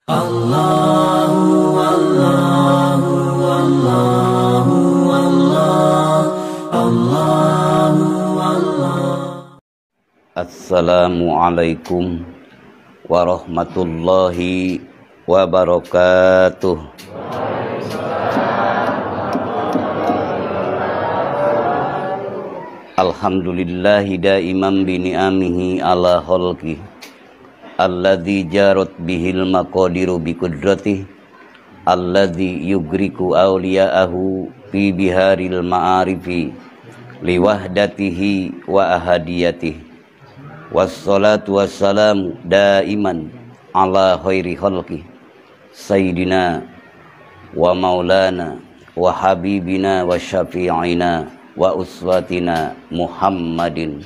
Allahu Allahu Allahu Allahu Allah. Assalamualaikum warahmatullahi wabarakatuh. Alhamdulillahi daiman bini'amihi ala khalqi alladzi jarat bihil maqadiru biqudrati alladzi yugriku awliya'ahu fi biharil ma'arifi liwahdatihi wa ahadiyatihi. Wassalatu wassalamu daiman ala khairi khalqi sayyidina wa maulana wa habibina wa syafi'ina wa uswatina Muhammadin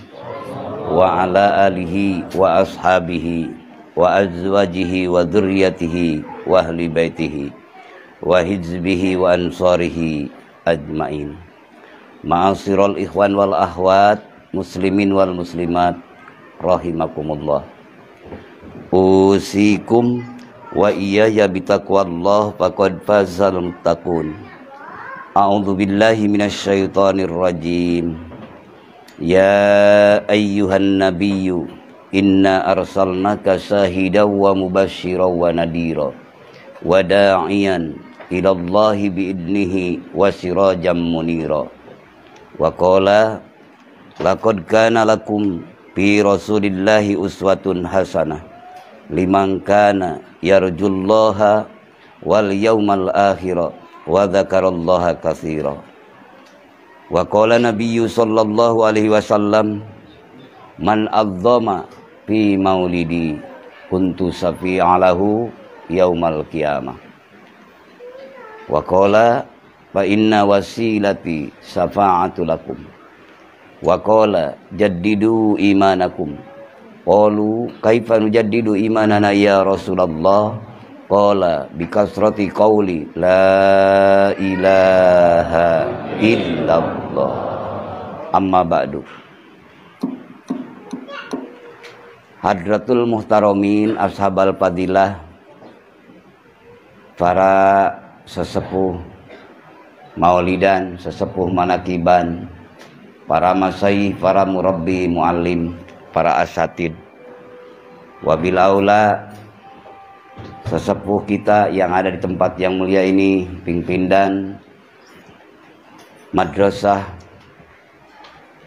wa ala alihi wa ashabihi wa azwajihi wa dzurriyyatihi wa ahli baitihi wa hizbihi wa ansarihi ajmain. Ma'asyiral ikhwan wal akhwat, muslimin wal muslimat rahimakumullah. Usikum wa iyaya bitaqwallah faqad fazal muttaqun. A'udzu billahi minasyaitonir rajim. Ya ayyuhan nabiyyu inna arsalnaka syahidan wa mubasysyiran wa nadhira wa da'iyan ilallahi biidnihi wa sirajan munira. Wa qala laqad kana lakum fi rasulillahi uswatun hasanah liman kana yarjullaha wal yawmal akhir wa dzakarallaha katsira. Wa qala nabiyyu sallallahu alaihi wasallam man azzama fi maulidi kuntu safi'alahu yaumal qiyamah. Wa qala fa inna wasilati syafa'atu lakum. Wa qala jaddidu imanakum. Qalu kaifa nujaddidu imanana ya Rasulullah? Qala bikasrati qauli la ilaha illallah. Amma ba'du. Hadratul muhtaramin ashabal fadilah, para sesepuh maulidan, sesepuh manakiban, para masyayikh, para murabbi, muallim, para asatid, wabil aula sesepuh kita yang ada di tempat yang mulia ini, pimpinan madrasah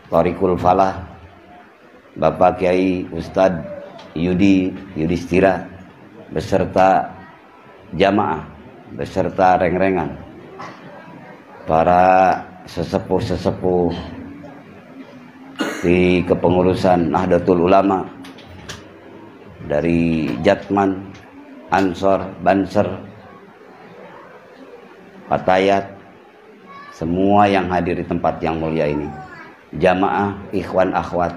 Thariqul Falah, Bapak Kiai Ustadz Yudhistira beserta jamaah, beserta reng-rengan, para sesepuh-sesepuh di kepengurusan Nahdlatul Ulama dari Jatman, Ansor, Banser, Patayat, semua yang hadir di tempat yang mulia ini, jamaah, ikhwan, akhwat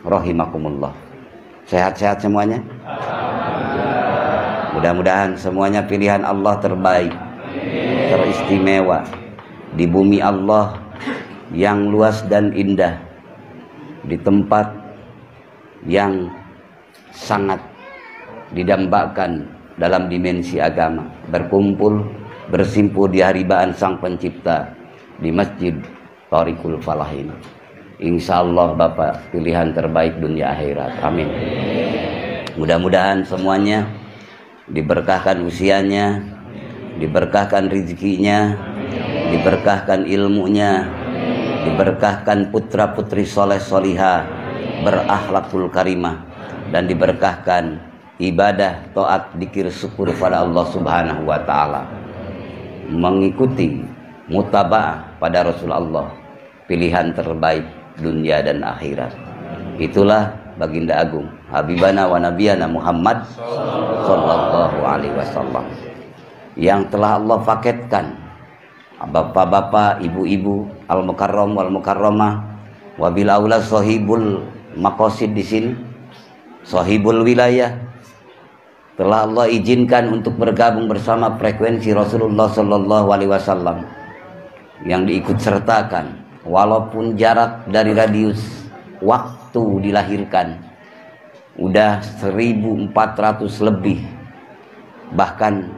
rahimakumullah. Sehat-sehat semuanya? Mudah-mudahan semuanya pilihan Allah terbaik, teristimewa di bumi Allah yang luas dan indah, di tempat yang sangat didambakan dalam dimensi agama, berkumpul bersimpul di haribaan Sang Pencipta di Masjid Thariqul Falah ini. Insya Allah Bapak pilihan terbaik dunia akhirat, amin. Mudah-mudahan semuanya diberkahkan usianya, diberkahkan rezekinya, diberkahkan ilmunya, diberkahkan putra putri soleh solihah berakhlakul karimah, dan diberkahkan ibadah, taat, dzikir, syukur pada Allah Subhanahu wa taala, mengikuti mutaba'ah pada Rasulullah, pilihan terbaik dunia dan akhirat. Itulah baginda agung habibana wa nabiyana Muhammad sallallahu alaihi wasallam yang telah Allah paketkan bapak-bapak, ibu-ibu, al-mukarram wal mukarramah, wabil aula sahibul maqasid di sini, sahibul wilayah, telah Allah izinkan untuk bergabung bersama frekuensi Rasulullah sallallahu alaihi wasallam yang diikut sertakan. Walaupun jarak dari radius waktu dilahirkan udah 1400 lebih bahkan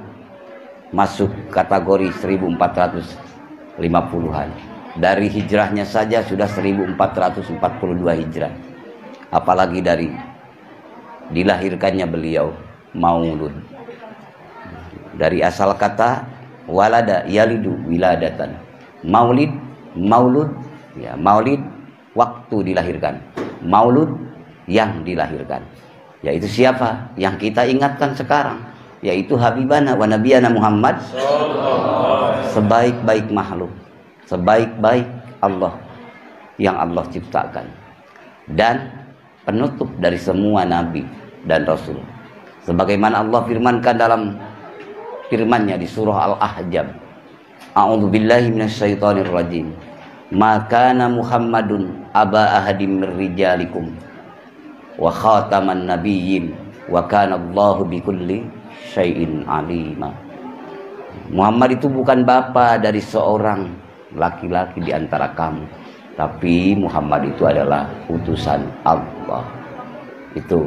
masuk kategori 1450-an. Dari hijrahnya saja sudah 1442 hijrah. Apalagi dari dilahirkannya beliau, maulud. Dari asal kata walada yalidu wiladatan. Maulid, maulud, ya, maulid waktu dilahirkan. Maulud yang dilahirkan. Yaitu siapa? Yang kita ingatkan sekarang, yaitu Habibana wa Nabiyana Muhammad, sebaik-baik makhluk, sebaik-baik Allah yang Allah ciptakan, dan penutup dari semua nabi dan rasul. Sebagaimana Allah firmankan dalam firman-Nya di surah Al-Ahzab, A'udzubillahi minasyaitonir rajim. Ma kana Muhammadun aba ahadim mir rijalikum wa khataman nabiyyin wa kana Allahu bikulli syai'in alima. Muhammad itu bukan bapa dari seorang laki-laki di antara kamu, tapi Muhammad itu adalah utusan Allah. Itu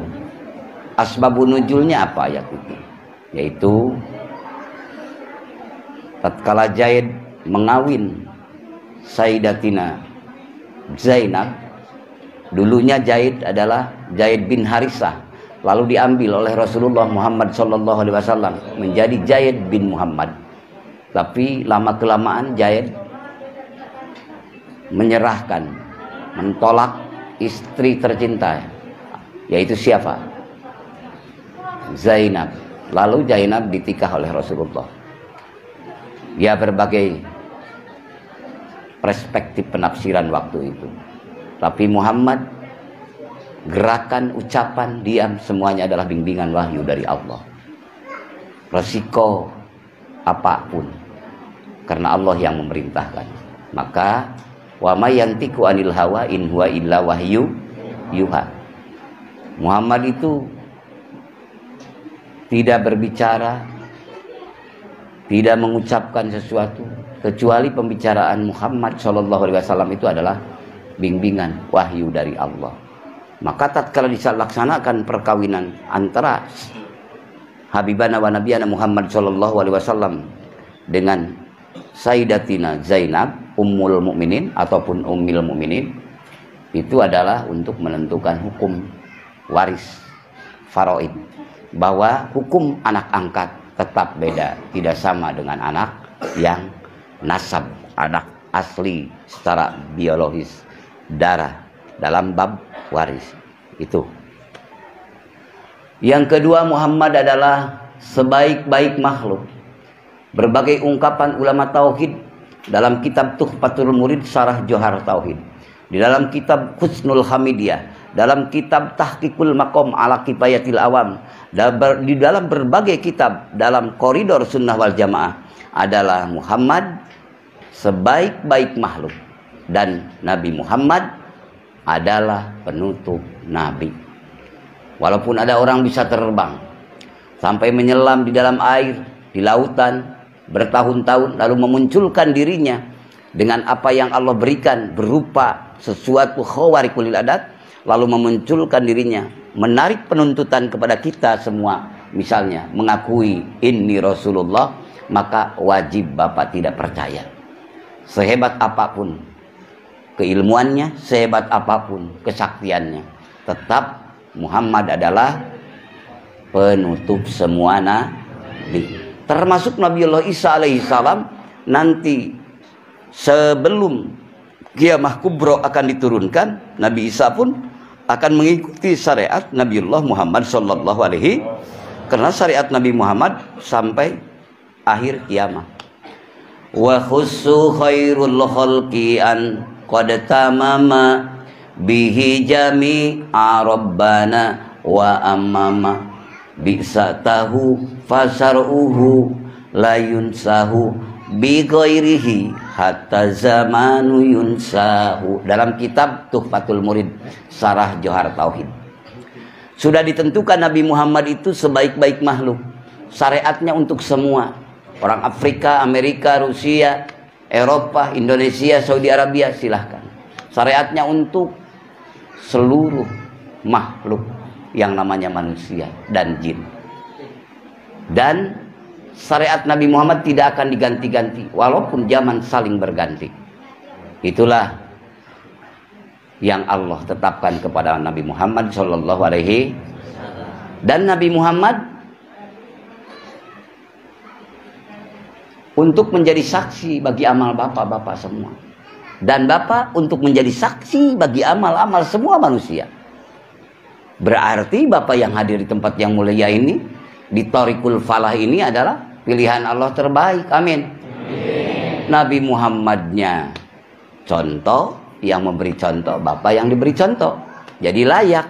asbabun nuzulnya apa ayat itu? Yaitu tatkala Zaid mengawin Sayyidatina Zainab. Dulunya Zaid adalah Zaid bin Harisah, lalu diambil oleh Rasulullah Muhammad SAW menjadi Zaid bin Muhammad. Tapi lama kelamaan Zaid menyerahkan, mentolak istri tercinta, yaitu siapa? Zainab. Lalu Zainab ditikah oleh Rasulullah. Ya, berbagai perspektif penafsiran waktu itu. Tapi Muhammad, gerakan, ucapan, diam, semuanya adalah bimbingan wahyu dari Allah. Resiko apapun, karena Allah yang memerintahkan. Maka wa may yantiqu anil hawa in huwa illa wahyu yuha. Muhammad itu tidak berbicara, tidak mengucapkan sesuatu kecuali pembicaraan Muhammad SAW itu adalah bimbingan wahyu dari Allah. Maka tatkala dilaksanakan perkawinan antara Habibana wa Nabiyana Muhammad SAW dengan Sayyidatina Zainab Ummul Mukminin ataupun Ummil Mukminin, itu adalah untuk menentukan hukum waris faraid, bahwa hukum anak angkat tetap beda, tidak sama dengan anak yang nasab, anak asli secara biologis, darah, dalam bab waris. Itu. Yang kedua, Muhammad adalah sebaik-baik makhluk. Berbagai ungkapan ulama tauhid dalam kitab Tuhfatul Murid Syarah Johar Tauhid, di dalam kitab Husnul Hamidiyah, dalam kitab Tahqiqul Maqam ala Kifayatil Awam, di dalam berbagai kitab dalam koridor sunnah wal jamaah, adalah Muhammad sebaik-baik makhluk, dan Nabi Muhammad adalah penutup nabi. Walaupun ada orang bisa terbang sampai menyelam di dalam air, di lautan bertahun-tahun, lalu memunculkan dirinya dengan apa yang Allah berikan berupa sesuatu khawariqul adat, lalu memunculkan dirinya, menarik penuntutan kepada kita semua, misalnya mengakui ini Rasulullah, maka wajib Bapak tidak percaya. Sehebat apapun keilmuannya, sehebat apapun kesaktiannya, tetap Muhammad adalah penutup semua nabi. Termasuk Nabiullah Isa alaihissalam, nanti sebelum Qiyamah Kubro akan diturunkan, Nabi Isa pun akan mengikuti syariat Nabiullah Muhammad sallallahu alaihi, karena syariat Nabi Muhammad sampai akhir kiamat. Wa khussu khairul khalqi an qad tamama bihi jami'a rabbana wa amama bisa tahu fasaruhu layun sahu bi ghairihi hatta zamanu yunsahu. Dalam kitab Tuhfatul Murid Syarah Johar Tauhid sudah ditentukan Nabi Muhammad itu sebaik-baik makhluk. Syariatnya untuk semua, orang Afrika, Amerika, Rusia, Eropa, Indonesia, Saudi Arabia, silahkan. Syariatnya untuk seluruh makhluk yang namanya manusia dan jin. Dan syariat Nabi Muhammad tidak akan diganti-ganti walaupun zaman saling berganti. Itulah yang Allah tetapkan kepada Nabi Muhammad Shallallahu Alaihi Wasallam. Dan Nabi Muhammad untuk menjadi saksi bagi amal bapak-bapak semua, dan bapak untuk menjadi saksi bagi amal-amal semua manusia. Berarti bapak yang hadir di tempat yang mulia ini, di Thariqul Falah ini, adalah pilihan Allah terbaik. Amin. Nabi Muhammadnya contoh, yang memberi contoh, bapak yang diberi contoh. Jadi layak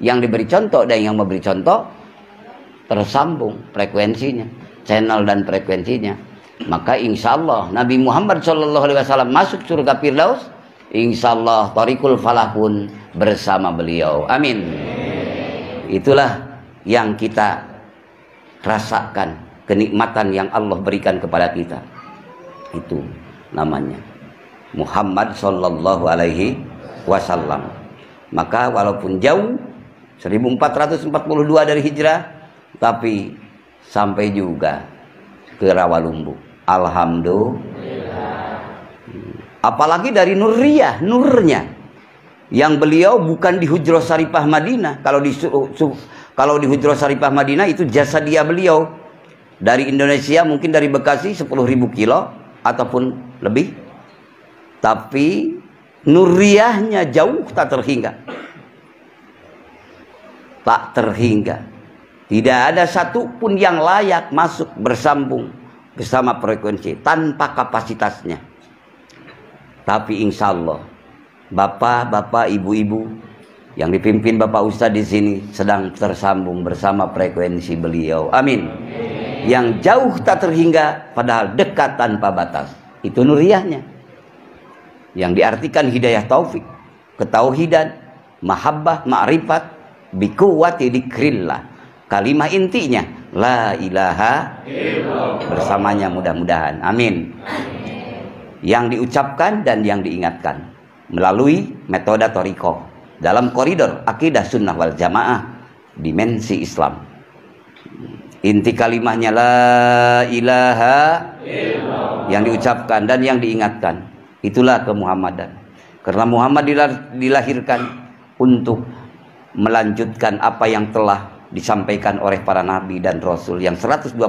yang diberi contoh dan yang memberi contoh tersambung frekuensinya, channel dan frekuensinya. Maka insya Allah Nabi Muhammad SAW masuk surga Firdaus, insya Allah Thariqul Falah pun bersama beliau. Amin. Itulah yang kita rasakan, kenikmatan yang Allah berikan kepada kita. Itu namanya Muhammad Sallallahu Alaihi Wasallam. Maka walaupun jauh 1442 dari hijrah, tapi sampai juga ke Rawalumbu. Alhamdulillah. Apalagi dari Nuriyah, nurnya, yang beliau bukan di Hujrah Syarifah Madinah. Kalau di Hujrah Syarifah Madinah itu jasa dia beliau dari Indonesia, mungkin dari Bekasi 10.000 kilo ataupun lebih. Tapi Nuriyahnya jauh tak terhingga. Tak terhingga. Tidak ada satupun yang layak masuk bersambung bersama frekuensi tanpa kapasitasnya. Tapi insya Allah bapak-bapak, ibu-ibu yang dipimpin Bapak Ustadz di sini sedang tersambung bersama frekuensi beliau. Amin. Yang jauh tak terhingga padahal dekat tanpa batas. Itu Nuriyahnya. Yang diartikan hidayah taufik, ketauhidan, mahabbah, ma'rifat, bikuwati dikrillah. Kalimat intinya la ilaha illallah, bersamanya mudah-mudahan. Amin. Yang diucapkan dan yang diingatkan melalui metode thariqah dalam koridor akidah sunnah wal jamaah dimensi Islam. Inti kalimahnya la ilaha illallah, yang diucapkan dan yang diingatkan. Itulah kemuhammadan. Karena Muhammad dilahirkan untuk melanjutkan apa yang telah disampaikan oleh para nabi dan rasul, yang 124.000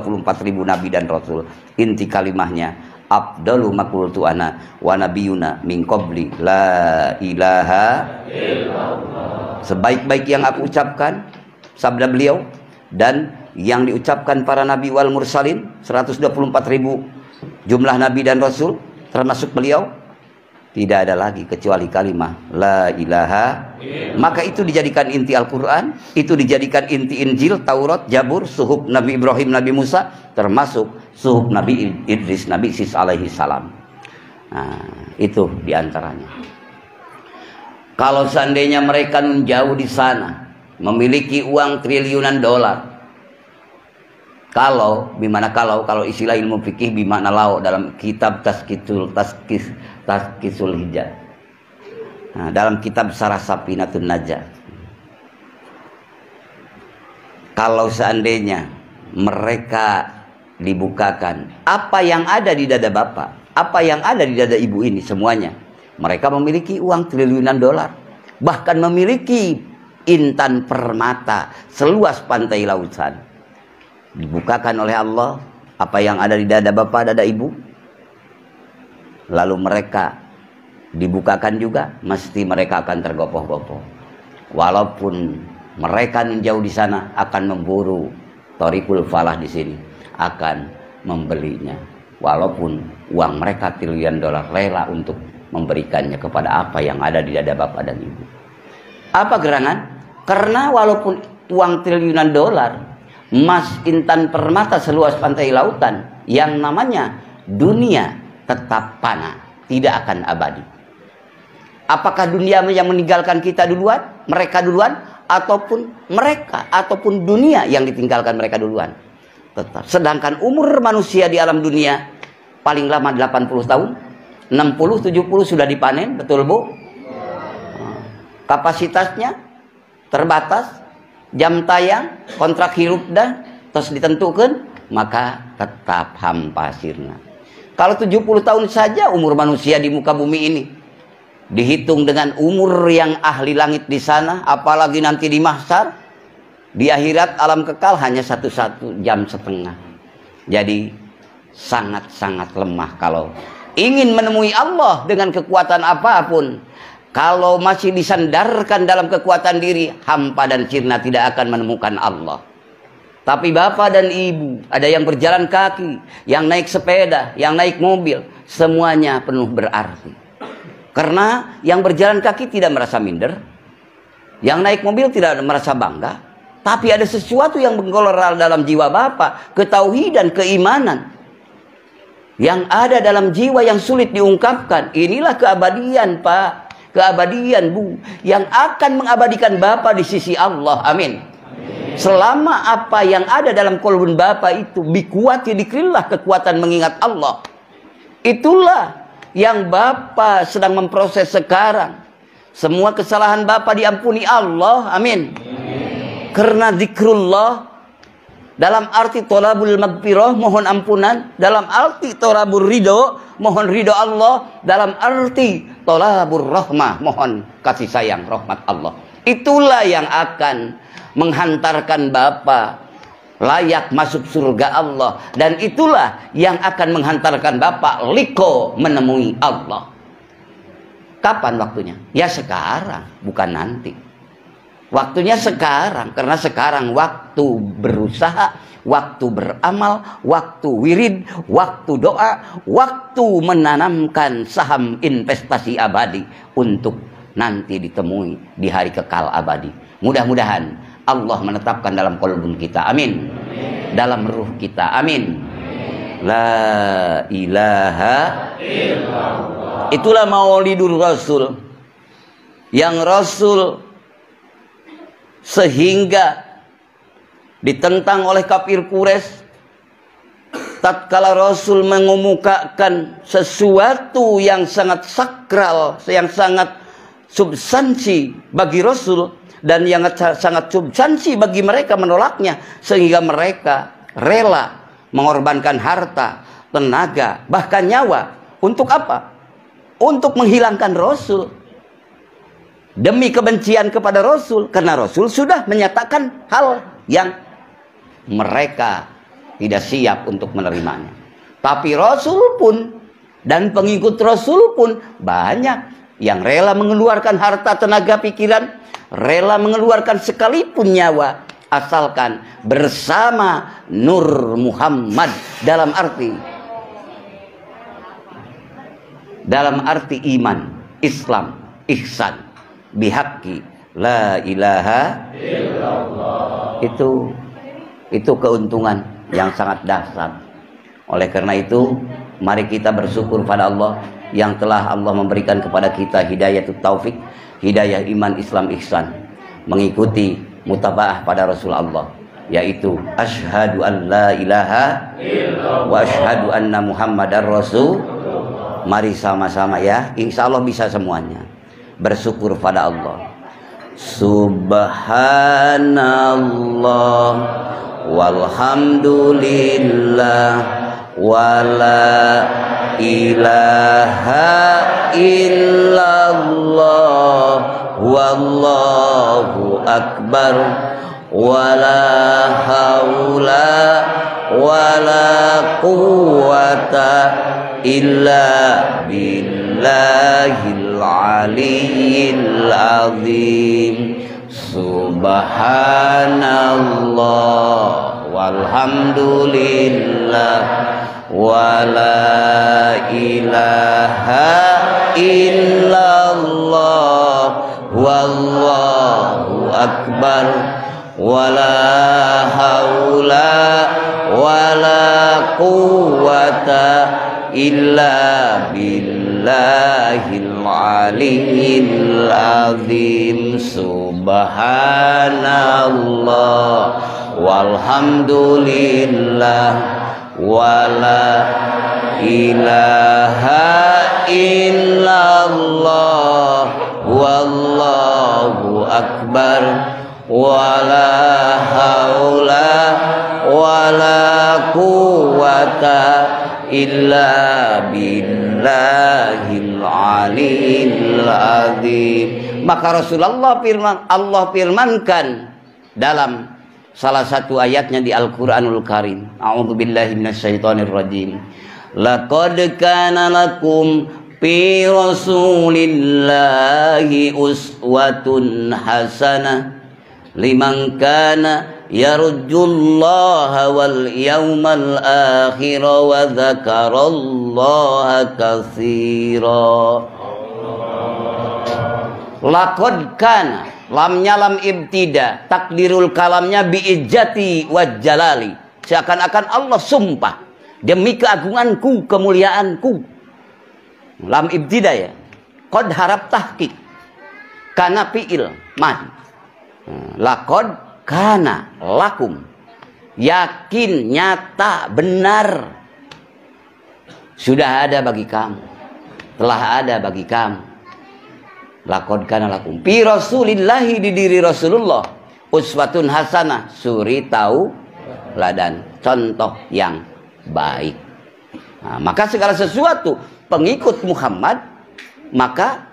nabi dan rasul. Inti kalimahnya afdalu ma qultu ana wa nabiyuna min qabli la ilaha illallah. Sebaik-baik yang aku ucapkan, sabda beliau, dan yang diucapkan para nabi wal mursalin, 124.000 jumlah nabi dan rasul termasuk beliau, tidak ada lagi kecuali kalimah la ilaha. Maka itu dijadikan inti Al-Quran, itu dijadikan inti Injil, Taurat, Jabur, suhuf Nabi Ibrahim, Nabi Musa, termasuk suhuf Nabi Idris, Nabi Sis alaihi salam. Nah, itu diantaranya. Kalau seandainya mereka jauh di sana, memiliki uang triliunan dolar, kalau istilah ilmu fikih bimana lau dalam kitab Tazkisul Hijjah, nah, dalam kitab Sarah Safinatul Najah, kalau seandainya mereka dibukakan apa yang ada di dada bapak, apa yang ada di dada ibu ini, semuanya mereka memiliki uang triliunan dolar, bahkan memiliki intan permata seluas pantai lautan. Dibukakan oleh Allah apa yang ada di dada bapak, dada ibu, lalu mereka dibukakan juga, mesti mereka akan tergopoh-gopoh. Walaupun mereka jauh di sana akan memburu Thariqul Falah di sini, akan membelinya. Walaupun uang mereka triliunan dolar, rela untuk memberikannya kepada apa yang ada di dada bapak dan ibu. Apa gerangan? Karena walaupun uang triliunan dolar, emas intan permata seluas pantai lautan, yang namanya dunia tetap fana, tidak akan abadi. Apakah dunia yang meninggalkan kita duluan, mereka duluan, ataupun dunia yang ditinggalkan mereka duluan? Tetap. Sedangkan umur manusia di alam dunia paling lama 80 tahun, 60, 70 sudah dipanen, betul Bu? Kapasitasnya terbatas, jam tayang, kontrak hirup dah, tos ditentukan, maka tetap hampa sirna. Kalau 70 tahun saja umur manusia di muka bumi ini, dihitung dengan umur yang ahli langit di sana, apalagi nanti di mahsyar, di akhirat alam kekal hanya 1 jam setengah. Jadi sangat-sangat lemah kalau ingin menemui Allah dengan kekuatan apapun. Kalau masih disandarkan dalam kekuatan diri, hampa dan sirna tidak akan menemukan Allah. Tapi bapak dan ibu, ada yang berjalan kaki, yang naik sepeda, yang naik mobil, semuanya penuh berarti. Karena yang berjalan kaki tidak merasa minder, yang naik mobil tidak merasa bangga, tapi ada sesuatu yang menggelora dalam jiwa bapak, ketauhidan, keimanan, yang ada dalam jiwa yang sulit diungkapkan. Inilah keabadian, Pak, keabadian, Bu, yang akan mengabadikan bapak di sisi Allah. Amin. Selama apa yang ada dalam kolbun bapak itu bikuati dikrillah kekuatan mengingat Allah, itulah yang bapak sedang memproses sekarang. Semua kesalahan bapak diampuni Allah. Amin. Karena zikrullah dalam arti tolabul magfirah, mohon ampunan. Dalam arti tolabul ridho, mohon ridho Allah. Dalam arti tolabul rahmah, mohon kasih sayang rahmat Allah. Itulah yang akan menghantarkan bapak layak masuk surga Allah. Dan itulah yang akan menghantarkan bapak liko menemui Allah. Kapan waktunya? Ya sekarang, bukan nanti. Waktunya sekarang. Karena sekarang waktu berusaha, waktu beramal, waktu wirid, waktu doa, waktu menanamkan saham investasi abadi untuk nanti ditemui di hari kekal abadi. Mudah-mudahan Allah menetapkan dalam kolbun kita. Amin. Dalam ruh kita. Amin. La ilaha illallah. Itulah Maulidur Rasul. Yang Rasul sehingga ditentang oleh kafir Quraisy tatkala Rasul mengemukakan sesuatu yang sangat sakral, yang sangat substansi bagi Rasul, dan yang sangat substansi bagi mereka menolaknya, sehingga mereka rela mengorbankan harta, tenaga, bahkan nyawa. Untuk apa? Untuk menghilangkan Rasul, demi kebencian kepada Rasul. Karena Rasul sudah menyatakan hal yang mereka tidak siap untuk menerimanya. Tapi Rasul pun dan pengikut Rasul pun banyak yang rela mengeluarkan harta, tenaga, pikiran, rela mengeluarkan sekalipun nyawa, asalkan bersama Nur Muhammad. Dalam arti iman, Islam, ihsan, bihaqi la ilaha illallah. Itu keuntungan yang sangat dahsyat. Oleh karena itu, mari kita bersyukur pada Allah yang telah Allah memberikan kepada kita hidayah taufik, hidayah iman, Islam, ihsan, mengikuti mutabaah pada Rasulullah, yaitu asyhadu an la ilaha illallah wa asyhadu anna Muhammadar Rasul. Mari sama-sama ya, insya Allah bisa semuanya. Bersyukur pada Allah. Subhanallah walhamdulillah wala ilaha illallah wallahu akbar wala haula wala quwwata illa billahil aliyyil azim. Subhanallah walhamdulillah wala ilaha illallah wallahu akbar wala haula wala quwwata illa billahil aliyyil azim. Subhanallah walhamdulillah wala ilaha illallah wallahu akbar wala haula wala quwata illa billahil aliyil azim. Maka Rasulullah Allah firmankan dalam salah satu ayatnya di Al-Qur'anul Karim, a'udzubillahi minasyaitonir rajim, laqad kana lakum fi rasulillahi uswatun hasanah liman kana yarjullaha wal yawmal akhir wa dzakarallaha katsira. Laqad kana, lamnya lam ibtida, takdirul kalamnya biijati wajjalali, seakan-akan Allah sumpah demi keagunganku, kemuliaanku. Lam ibtida ya, qad harap tahqiq, kana fi'il mad. Laqad kana lakum, yakin, nyata, benar, sudah ada bagi kamu, telah ada bagi kamu. Laqad kana lakum fi rasulillahi, di diri Rasulullah, uswatun hasanah, suri tauladan, contoh yang baik. Nah, maka segala sesuatu pengikut Muhammad, maka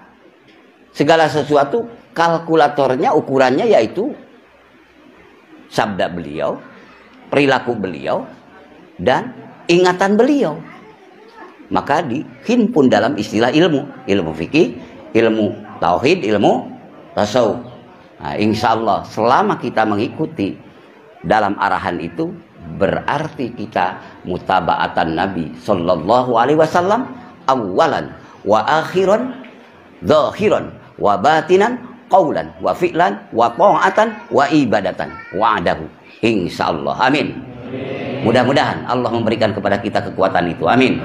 segala sesuatu kalkulatornya, ukurannya yaitu sabda beliau, perilaku beliau, dan ingatan beliau. Maka dihimpun dalam istilah ilmu fikih, ilmu tauhid, ilmu tasawuf. Nah, insya Allah selama kita mengikuti dalam arahan itu, berarti kita mutaba'atan Nabi sallallahu alaihi wasallam awalan wa akhiran, zahiran wa batinan, qaulan wa fi'lan wa ta'atan wa ibadatan wa'adahu. Insya Allah, amin. Mudah-mudahan Allah memberikan kepada kita kekuatan itu, amin.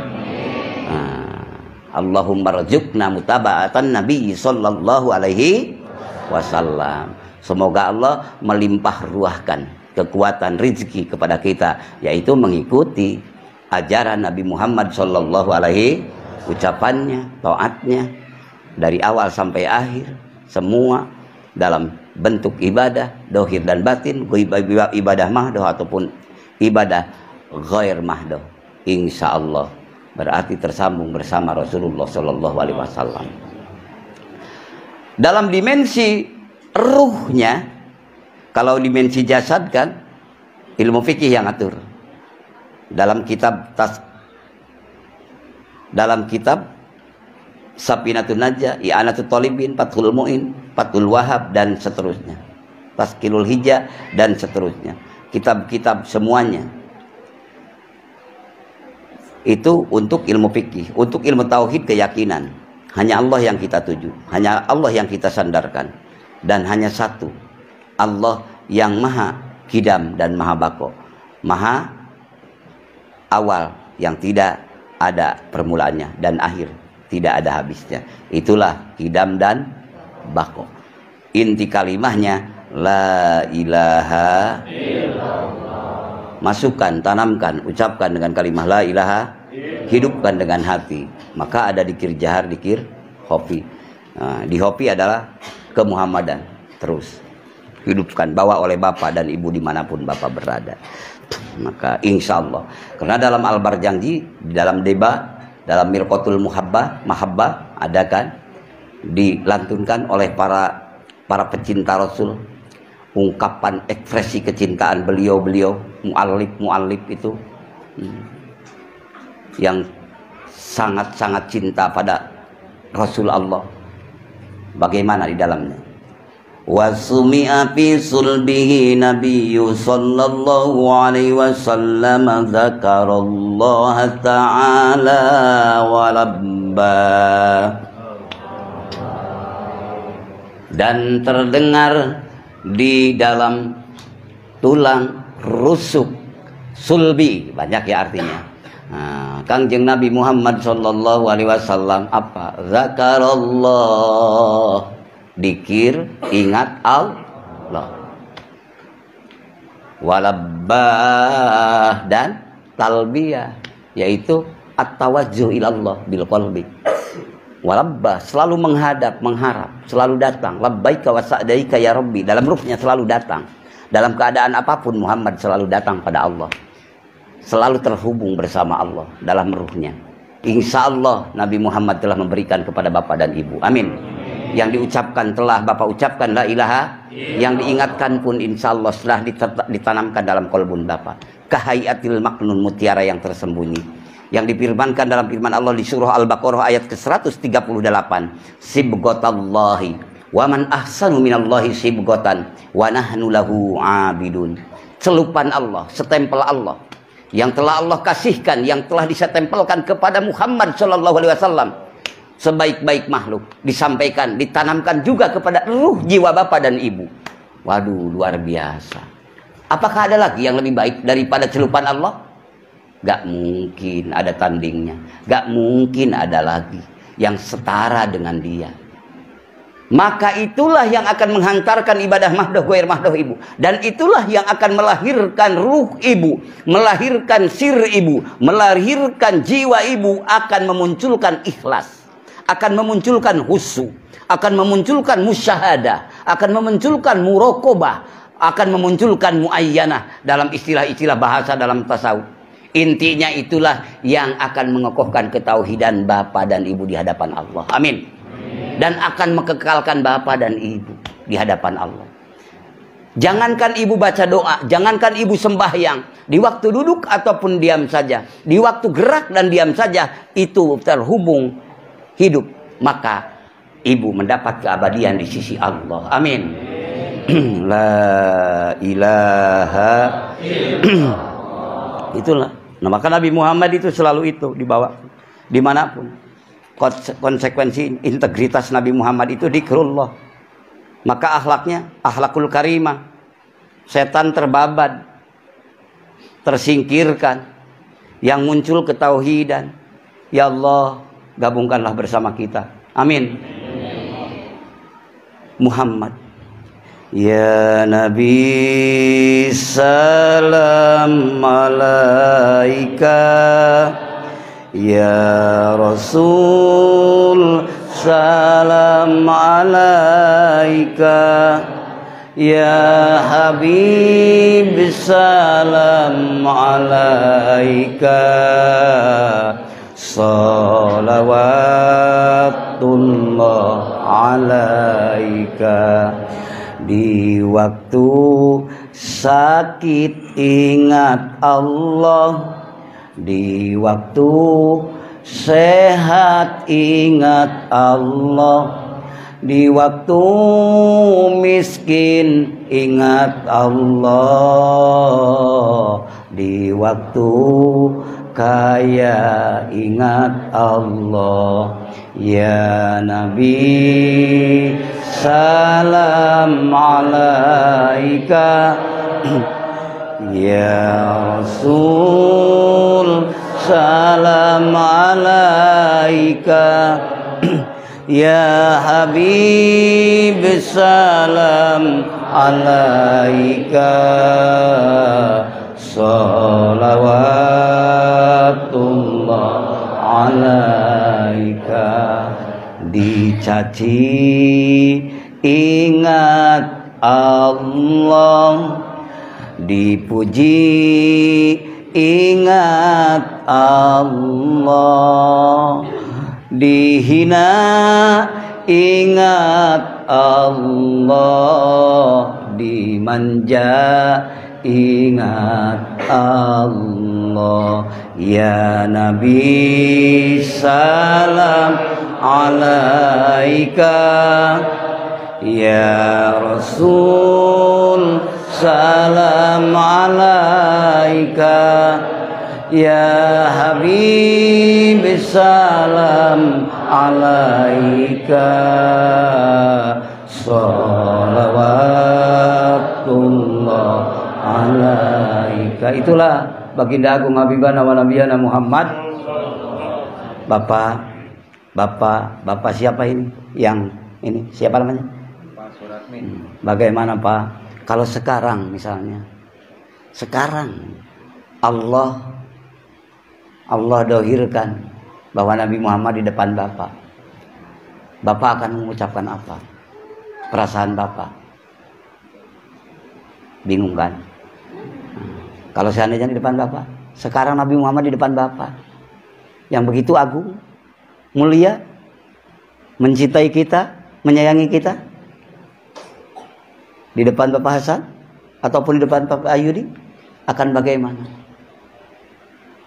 Allahumma rzuqna mutaba'atan Nabi sallallahu alaihi wasallam. Semoga Allah melimpah ruahkan kekuatan rizki kepada kita, yaitu mengikuti ajaran Nabi Muhammad sallallahu alaihi, ucapannya, taatnya dari awal sampai akhir, semua dalam bentuk ibadah dohir dan batin, ibadah mahdoh ataupun ibadah ghair mahdoh. Insya Allah berarti tersambung bersama Rasulullah Shallallahu Alaihi Wasallam. Dalam dimensi ruhnya, kalau dimensi jasad kan ilmu fikih yang atur. Dalam kitab Safinatun Najah, I'anatul Talibin, Fathul Mu'in, Fathul Wahab, dan seterusnya, Taskilul Hijjah, dan seterusnya. Kitab-kitab semuanya itu untuk ilmu fikih. Untuk ilmu tauhid, keyakinan hanya Allah yang kita tuju, hanya Allah yang kita sandarkan, dan hanya satu Allah yang maha kidam dan maha bako, maha awal yang tidak ada permulaannya dan akhir tidak ada habisnya. Itulah kidam dan bako. Inti kalimahnya la ilaha illallah. Masukkan, tanamkan, ucapkan dengan kalimah la ilaha, hidupkan dengan hati. Maka ada dikir jahar, dikir hofi. Nah, di hofi adalah kemuhammadan. Terus hidupkan, bawa oleh bapak dan ibu dimanapun bapak berada. Maka insya Allah, karena dalam Al-Barjanji, di dalam deba, dalam Mirqatul Mahabbah ada kan dilantunkan oleh para pecinta Rasul, ungkapan ekspresi kecintaan beliau mu'allif itu yang sangat-sangat cinta pada Rasul Allah. Bagaimana di dalamnya? Wasumi'a fi sulbihi nabiyyu sallallahu alaihi wasallam dzakarallaha ta'ala wa labba. Dan terdengar di dalam tulang rusuk sulbi, banyak ya artinya. Nah, Kangjeng Nabi Muhammad sallallahu alaihi wasallam apa? Zakarallah, dikir, ingat Allah. Walabbah, dan talbiyah, yaitu at-tawajjuh ilallah bil qalbi. Walabba, selalu menghadap, mengharap, selalu datang. Labbaika wa sa'daika ya Rabbi, dalam ruhnya selalu datang. Dalam keadaan apapun Muhammad selalu datang pada Allah, selalu terhubung bersama Allah dalam ruhnya. Insya Allah Nabi Muhammad telah memberikan kepada bapak dan ibu. Amin. Yang diucapkan telah bapak ucapkan la ilaha, yang diingatkan pun insya Allah setelah ditanamkan dalam kolbun bapak. Kahayatil maknun, mutiara yang tersembunyi, yang difirmankan dalam firman Allah di surah Al-Baqarah ayat ke-138. Sibghatallahi wa man ahsanu minallahi sibghatan wa nahnu lahu abidun. Celupan Allah, setempel Allah yang telah Allah kasihkan, yang telah disetempelkan kepada Muhammad sallallahu alaihi wasallam, sebaik-baik makhluk, disampaikan, ditanamkan juga kepada ruh jiwa bapak dan ibu. Waduh, luar biasa. Apakah ada lagi yang lebih baik daripada celupan Allah? Gak mungkin ada tandingnya. Gak mungkin ada lagi yang setara dengan dia. Maka itulah yang akan menghantarkan ibadah mahdoh goir mahdoh ibu. Dan itulah yang akan melahirkan ruh ibu, melahirkan sir ibu, melahirkan jiwa ibu, akan memunculkan ikhlas, akan memunculkan husu, akan memunculkan musyahadah, akan memunculkan muraqabah, akan memunculkan muayyanah dalam istilah-istilah bahasa dalam tasawuf. Intinya itulah yang akan mengokohkan ketauhidan bapak dan ibu di hadapan Allah. Amin. Dan akan mengekalkan bapak dan ibu di hadapan Allah. Jangankan ibu baca doa, jangankan ibu sembahyang, di waktu duduk ataupun diam saja, di waktu gerak dan diam saja, itu terhubung hidup, maka ibu mendapat keabadian di sisi Allah. Amin. La ilaha itulah. Nah, maka Nabi Muhammad itu selalu itu dibawa dimanapun. Konsekuensi integritas Nabi Muhammad itu zikrullah. Maka akhlaknya akhlakul karimah. Setan terbabad, tersingkirkan, yang muncul ketauhidan. Ya Allah, gabungkanlah bersama kita. Amin. Muhammad, ya Nabi salam alaika, ya Rasul salam alaika, ya Habib salam alaika, salawatullah alaika. Di waktu sakit ingat Allah, di waktu sehat ingat Allah, di waktu miskin ingat Allah, di waktu kaya ingat Allah. Ya Nabi salam alaika, ya Rasul salam alaika, ya Habib salam alaika, salawatullah alaika. Dicaci ingat Allah, dipuji ingat Allah, dihina ingat Allah, dimanja ingat Allah. Ya Nabi salam alaika, ya Rasul salam alaika, ya Habib salam alaika, salawatullah alaika. Itulah baginda agung Habibana wa Nabiyana Muhammad. Bapak siapa ini? Yang ini siapa namanya? Pak Suratmi. Bagaimana Pak? Kalau sekarang misalnya, sekarang Allah dohirkan bahwa Nabi Muhammad di depan Bapak. Bapak akan mengucapkan apa? Perasaan Bapak? Bingung kan? Kalau seandainya di depan Bapak, sekarang Nabi Muhammad di depan Bapak, yang begitu agung, mulia, mencintai kita, menyayangi kita, di depan Bapak Hasan ataupun di depan Bapak Ayudi, akan bagaimana?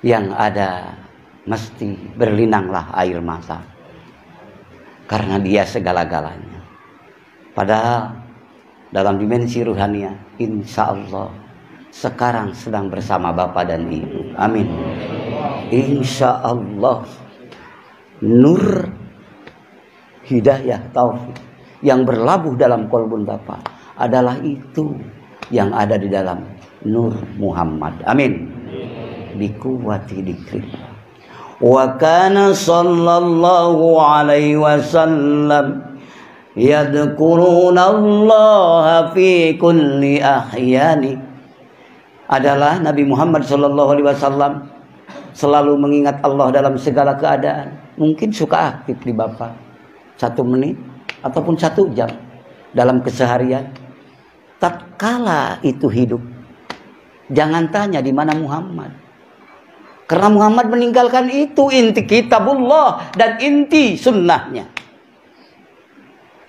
Yang ada mesti berlinanglah air mata, karena dia segala-galanya. Padahal dalam dimensi ruhania, insya Allah sekarang sedang bersama Bapak dan Ibu. Amin. Insya Allah nur hidayah taufik yang berlabuh dalam kolbun Bapak adalah itu yang ada di dalam nur Muhammad. Amin. Bikuwati dikrillah. Wa kana sallallahu alaihi wasallam yadhkurunallaha fi kulli ahyani. Adalah Nabi Muhammad sallallahu alaihi wasallam selalu mengingat Allah dalam segala keadaan. Mungkin suka aktif di Bapak 1 menit ataupun 1 jam dalam keseharian. Tatkala itu hidup, jangan tanya di mana Muhammad. Karena Muhammad meninggalkan itu inti kitabullah dan inti sunnahnya,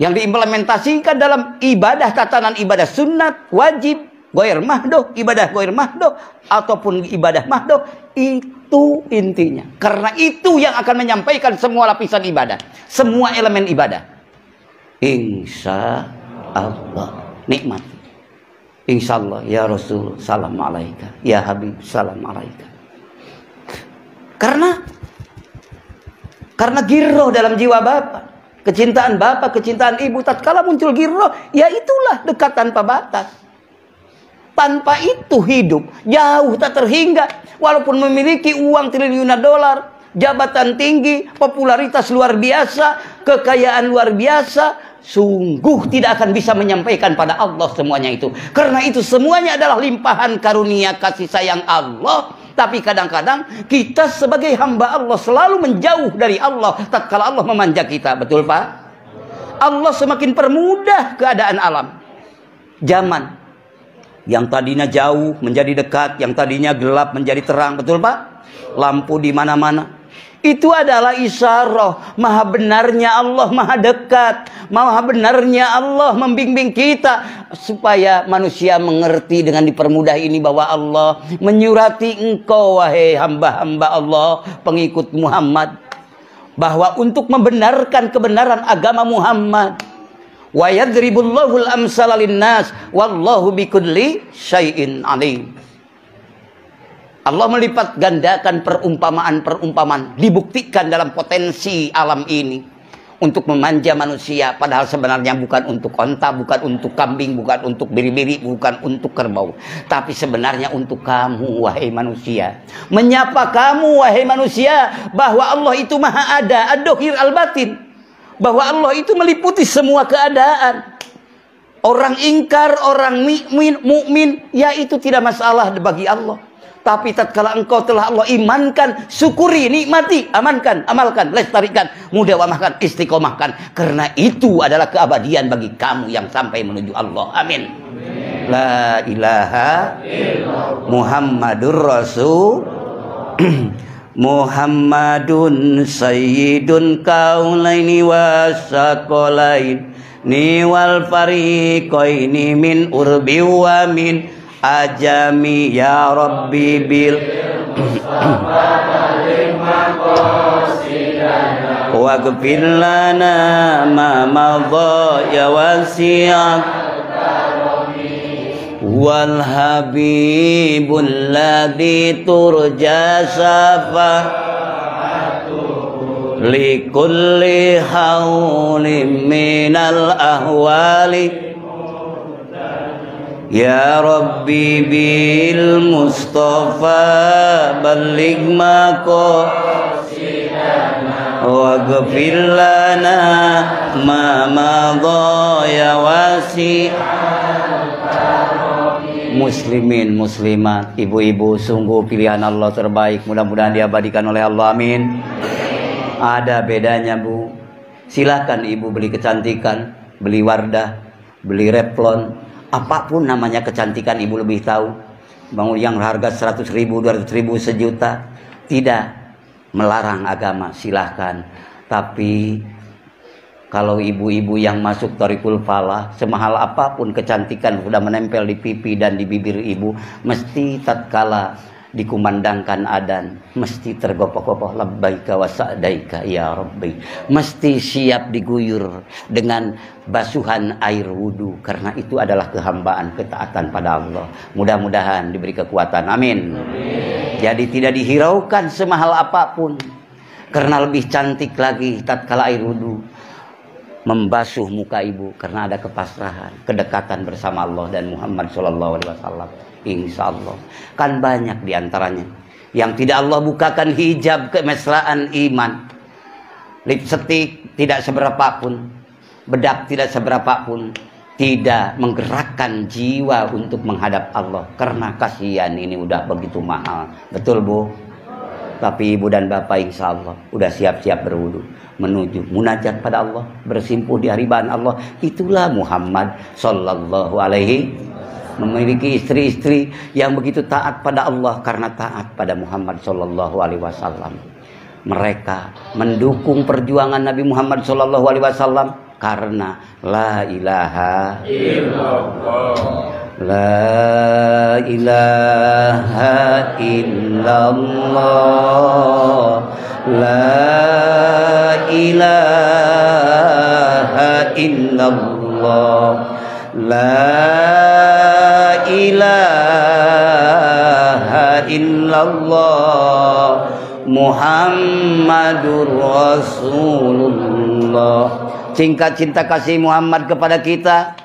yang diimplementasikan dalam ibadah, tatanan ibadah sunat, wajib, goir mahdoh, ibadah goir mahdoh, ataupun ibadah mahdoh. Itu intinya. Karena itu yang akan menyampaikan semua lapisan ibadah, semua elemen ibadah. Insya Allah nikmat. Insya Allah ya Rasul salam alaika, ya Habib salam alaika. Karena girroh dalam jiwa Bapak, kecintaan Bapak, kecintaan Ibu, tatkala muncul girroh, ya itulah dekat tanpa batas. Tanpa itu hidup jauh tak terhingga. Walaupun memiliki uang triliunan dolar, jabatan tinggi, popularitas luar biasa, kekayaan luar biasa, sungguh tidak akan bisa menyampaikan pada Allah semuanya itu. Karena itu semuanya adalah limpahan karunia kasih sayang Allah. Tapi kadang-kadang kita sebagai hamba Allah selalu menjauh dari Allah tatkala Allah memanja kita. Betul Pak? Allah semakin permudah keadaan alam. Zaman yang tadinya jauh menjadi dekat, yang tadinya gelap menjadi terang. Betul Pak? Lampu di mana-mana. Itu adalah isyarah maha benarnya Allah, maha dekat, maha benarnya Allah membimbing kita supaya manusia mengerti dengan dipermudah ini bahwa Allah menyurati engkau wahai hamba-hamba Allah, pengikut Muhammad, bahwa untuk membenarkan kebenaran agama Muhammad, wa yadribullahul amsala linnas wallahu bikulli syai'in alim. Allah melipat gandakan perumpamaan-perumpamaan, dibuktikan dalam potensi alam ini untuk memanja manusia, padahal sebenarnya bukan untuk onta, bukan untuk kambing, bukan untuk biri-biri, bukan untuk kerbau, tapi sebenarnya untuk kamu wahai manusia. Menyapa kamu wahai manusia bahwa Allah itu maha ada, ad-dohir al-batin, bahwa Allah itu meliputi semua keadaan. Orang ingkar, orang mukmin, ya itu tidak masalah bagi Allah. Tapi tatkala engkau telah Allah imankan, syukuri, nikmati, amankan, amalkan, lestarikan, mudawamahkan, istiqomahkan. Karena itu adalah keabadian bagi kamu yang sampai menuju Allah. Amin. La ilaha illallah Muhammadur Rasul Muhammadun sayyidun kaulaini wasaqalain ni wal fariqaini min urbi wa min ajami ya Rabbi bil wa ghfir lana ma madha ya wasi'at wal habibul ladzi turja safa li kulli haulin minal ahwali ya Rabbi bil Mustafa balligh maqasidana wa ghfir lana ma madha ya wasi'. Muslimin muslimat, ibu-ibu, sungguh pilihan Allah terbaik, mudah-mudahan diabadikan oleh Allah. Amin. Ada bedanya Bu, Silakan ibu beli kecantikan, beli Wardah, beli Revlon, apapun namanya kecantikan ibu lebih tahu. Bangun yang harga 100.000, 200.000, sejuta, tidak melarang agama, silahkan. Tapi kalau ibu-ibu yang masuk Thariqul Falah, semahal apapun kecantikan sudah menempel di pipi dan di bibir ibu, mesti tatkala dikumandangkan adzan, mesti tergopoh-gopoh labbaika wa sa'daika ya Rabbi, mesti siap diguyur dengan basuhan air wudu, karena itu adalah kehambaan, ketaatan pada Allah. Mudah-mudahan diberi kekuatan, amin. Jadi tidak dihiraukan semahal apapun, karena lebih cantik lagi tatkala air wudu membasuh muka ibu, karena ada kepasrahan, kedekatan bersama Allah dan Muhammad SAW. Insya Allah kan banyak diantaranya yang tidak Allah bukakan hijab kemesraan iman. Lipstick tidak seberapa pun, bedak tidak seberapa pun, tidak menggerakkan jiwa untuk menghadap Allah, karena kasihan ini udah begitu mahal. Betul Bu? Tapi ibu dan bapak insya Allah udah siap-siap berwudu menuju munajat pada Allah, bersimpuh di hariban Allah. Itulah Muhammad Sallallahu Alaihi, memiliki istri-istri yang begitu taat pada Allah karena taat pada Muhammad Sallallahu Alaihi Wasallam. Mereka mendukung perjuangan Nabi Muhammad Sallallahu Alaihi Wasallam karena la ilaha illallah. La ilaha illallah, la ilaha illallah, la ilaha illallah, Muhammadur Rasulullah. Singkat cinta kasih Muhammad kepada kita.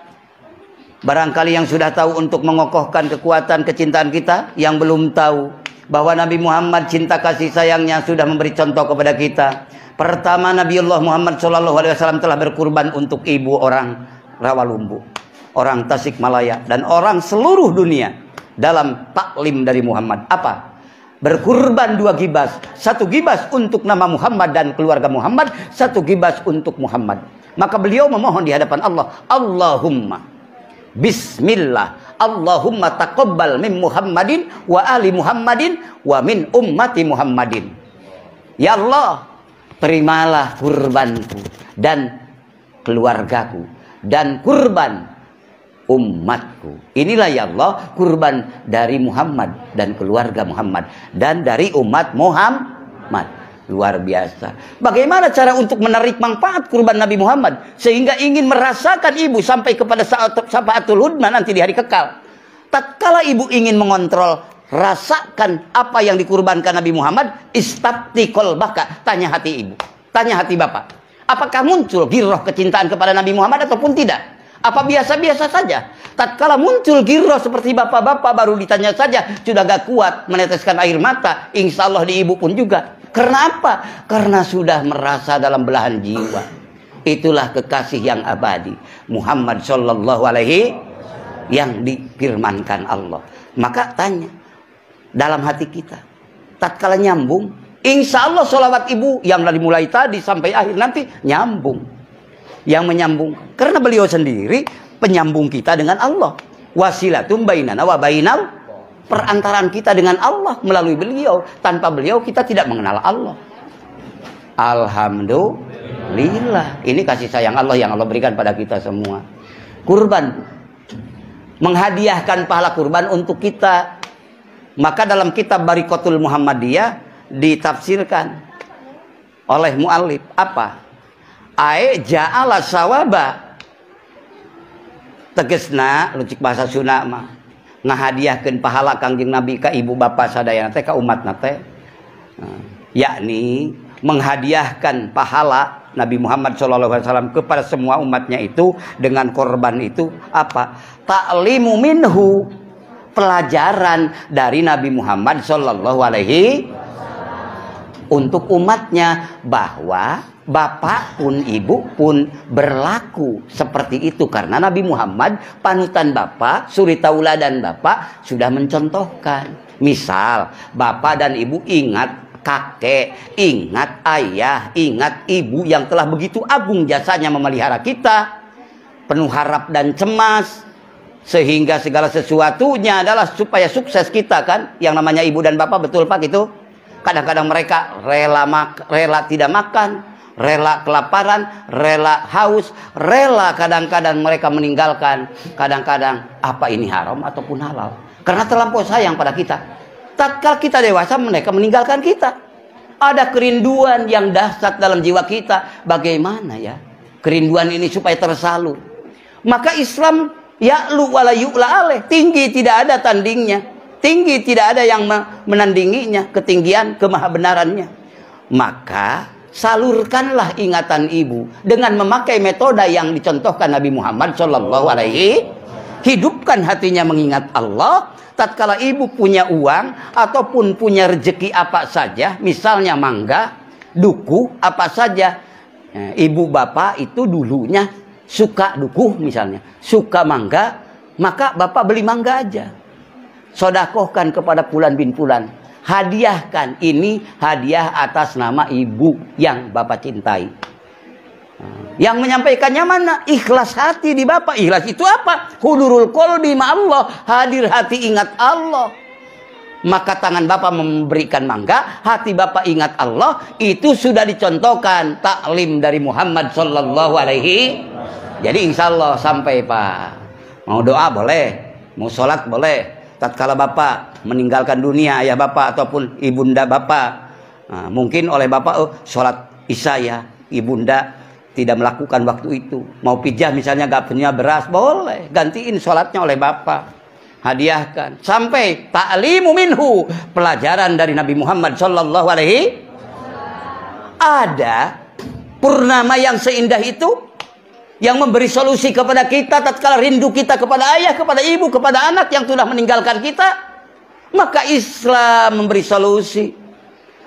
Barangkali yang sudah tahu untuk mengokohkan kekuatan kecintaan kita, yang belum tahu bahwa Nabi Muhammad cinta kasih sayangnya sudah memberi contoh kepada kita. Pertama, Nabiullah Muhammad SAW telah berkurban untuk ibu orang Rawalumbu, orang Tasikmalaya, dan orang seluruh dunia dalam taklim dari Muhammad. Apa? Berkurban 2 gibas. 1 gibas untuk nama Muhammad dan keluarga Muhammad, 1 gibas untuk Muhammad. Maka beliau memohon di hadapan Allah, Allahumma Bismillah, Allahumma taqabbal min Muhammadin wa ali Muhammadin wa min ummati Muhammadin. Ya Allah, terimalah kurbanku dan keluargaku dan kurban umatku. Inilah ya Allah kurban dari Muhammad dan keluarga Muhammad dan dari umat Muhammad. Luar biasa. Bagaimana cara untuk menarik manfaat kurban Nabi Muhammad sehingga ingin merasakan ibu sampai kepada syafaatul hudna nanti di hari kekal. Tatkala ibu ingin mengontrol, rasakan apa yang dikurbankan Nabi Muhammad, istafti qalbaka, tanya hati ibu, tanya hati bapak. Apakah muncul girroh kecintaan kepada Nabi Muhammad ataupun tidak? Apa biasa-biasa saja? Tatkala muncul girroh seperti bapak-bapak baru ditanya saja sudah gak kuat meneteskan air mata, insya Allah di ibu pun juga. Karena apa? Karena sudah merasa dalam belahan jiwa. Itulah kekasih yang abadi, Muhammad Sallallahu Alaihi, yang difirmankan Allah. Maka tanya dalam hati kita, tatkala nyambung, insya Allah sholawat ibu yang dari mulai tadi sampai akhir nanti nyambung. Yang menyambung, karena beliau sendiri penyambung kita dengan Allah. Wasilatum bainana wa bainal, perantaraan kita dengan Allah melalui beliau. Tanpa beliau kita tidak mengenal Allah. Alhamdulillah. Ini kasih sayang Allah yang Allah berikan pada kita semua. Kurban, menghadiahkan pahala kurban untuk kita. Maka dalam kitab Barikatul Muhammadiyah ditafsirkan oleh muallif apa? Ae ja'ala sawaba, tegesna lucik bahasa Sunda mah ngahadiahkeun pahala Kangjeng Nabi ka ibu bapa sadayana teh ka umatna teh, yakni menghadiahkan pahala Nabi Muhammad SAW kepada semua umatnya itu dengan korban itu apa? Ta'limu minhu, pelajaran dari Nabi Muhammad SAW untuk umatnya bahwa bapak pun ibu pun berlaku seperti itu, karena Nabi Muhammad panutan bapak, suri tauladan bapak sudah mencontohkan. Misal bapak dan ibu ingat kakek, ingat ayah, ingat ibu yang telah begitu agung jasanya memelihara kita, penuh harap dan cemas, sehingga segala sesuatunya adalah supaya sukses kita kan. Yang namanya ibu dan bapak, betul Pak itu. Kadang-kadang mereka rela tidak makan, rela kelaparan, rela haus, rela kadang-kadang mereka meninggalkan. Kadang-kadang apa ini haram ataupun halal, karena terlampau sayang pada kita. Tatkala kita dewasa, mereka meninggalkan kita. Ada kerinduan yang dahsyat dalam jiwa kita. Bagaimana ya kerinduan ini supaya tersalur? Maka Islam ya'lu wala yu'la alaih, tinggi tidak ada tandingnya, tinggi tidak ada yang menandinginya, ketinggian kemahabenarannya. Maka salurkanlah ingatan ibu dengan memakai metode yang dicontohkan Nabi Muhammad SAW. Hidupkan hatinya mengingat Allah. Tatkala ibu punya uang ataupun punya rezeki apa saja, misalnya mangga, duku, apa saja, ibu bapak itu dulunya suka duku misalnya, suka mangga, maka bapak beli mangga aja, sodakohkan kepada Fulan bin Fulan, hadiahkan, ini hadiah atas nama ibu yang bapak cintai. Yang menyampaikannya mana? Ikhlas hati di bapak. Ikhlas itu apa? Hudurul qalbi ma'allah, hadir hati ingat Allah. Maka tangan bapak memberikan mangga, hati bapak ingat Allah. Itu sudah dicontohkan taklim dari Muhammad sallallahu alaihi. Jadi insya Allah sampai Pak. Mau doa boleh, mau sholat boleh. Tatkala bapak meninggalkan dunia, ayah bapak ataupun ibunda bapak, mungkin oleh bapak sholat isya ya, ibunda tidak melakukan waktu itu. Mau pijah misalnya gak punya beras, boleh gantiin sholatnya oleh bapak, hadiahkan. Sampai ta'limu minhu, pelajaran dari Nabi Muhammad sallallahu alaihi. Ada purnama yang seindah itu, yang memberi solusi kepada kita tatkala rindu kita kepada ayah, kepada ibu, kepada anak yang sudah meninggalkan kita. Maka Islam memberi solusi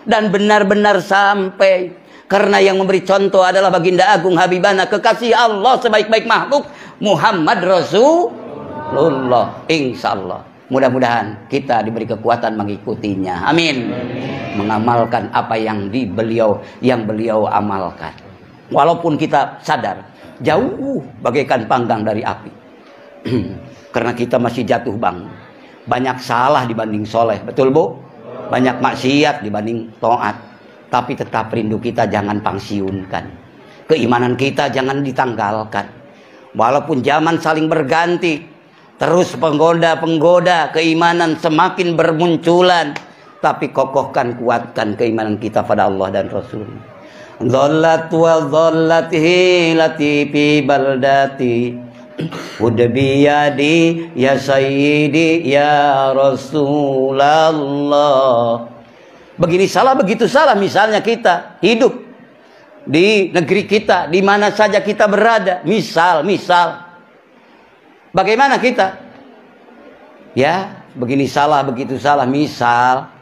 dan benar-benar sampai. Karena yang memberi contoh adalah baginda agung Habibana, kekasih Allah sebaik-baik makhluk, Muhammad Rasulullah. Insya Allah mudah-mudahan kita diberi kekuatan mengikutinya. Amin. Mengamalkan apa yang beliau amalkan. Walaupun kita sadar jauh bagaikan panggang dari api. Karena kita masih jatuh bangun, banyak salah dibanding soleh, betul Bu? Banyak maksiat dibanding taat. Tapi tetap rindu kita jangan pangsiunkan. Keimanan kita jangan ditanggalkan. Walaupun zaman saling berganti, terus penggoda-penggoda keimanan semakin bermunculan, tapi kokohkan, kuatkan keimanan kita pada Allah dan Rasul. Dhallat wa dhallat hilati fi baldati udbiyadi ya sayyidi ya Rasulullah. Begini salah, begitu salah. Misalnya kita hidup di negeri kita, di mana saja kita berada. Misal, bagaimana kita? Ya, begini salah, begitu salah. Misal,